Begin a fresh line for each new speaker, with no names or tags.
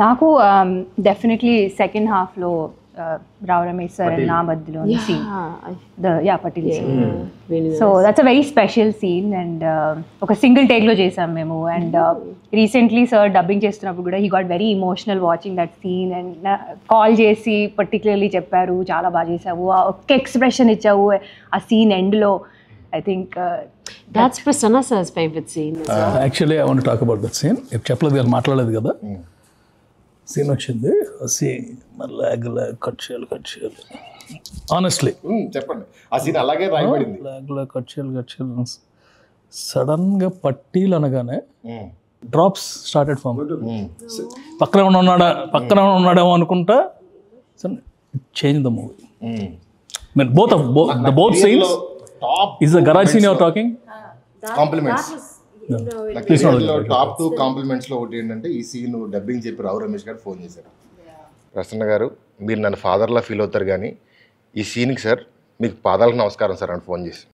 నాకు definitely second హాఫ్లో Rao Ramesh sir నా మధ్యలో scene Patel scene. So that's a very special scene and ఒక సింగిల్ టేక్లో చేసాం మేము. అండ్ రీసెంట్లీ సార్ డబ్బింగ్ చేస్తున్నప్పుడు కూడా he got very emotional watching that scene and call చేసి పర్టికులర్లీ చెప్పారు చాలా బాగా చేసావు, ఒక్క ఎక్స్ప్రెషన్ ఇచ్చావు ఆ సీన్ ఎండ్లో. I think
that's Prasanna sir's favorite scene.
Actually, I want to talk about that scene. If చెప్పలేదు కదా, మాట్లాడలేదు కదా, సీన్ వచ్చింది. సీన్ మళ్ళీ కట్ చేయాలి ఆనెస్ట్లీ
చెప్పండి. ఆ సీన్ అలాగే రాయబడింది.
కట్ చేయాలి సడన్గా పట్టీలు అనగానే డ్రాప్స్ స్టార్టెడ్ ఫామ్. పక్కన ఉన్నాడేమో అనుకుంటా. Change the movie. I mean both scenes. Is the garage scene you're talking?
Compliments. Top 2 compliments లో ఒకటి ఏంటంటే ఈ సీన్ డబ్బింగ్ చెప్పి రావు రమేష్ గారు ఫోన్ చేశారు. ప్రసన్న గారు మీరు నన్ను ఫాదర్లా ఫీల్ అవుతారు కానీ ఈ సీన్కి సార్ మీకు పాదాలకు నమస్కారం సార్ అని ఫోన్ చేసి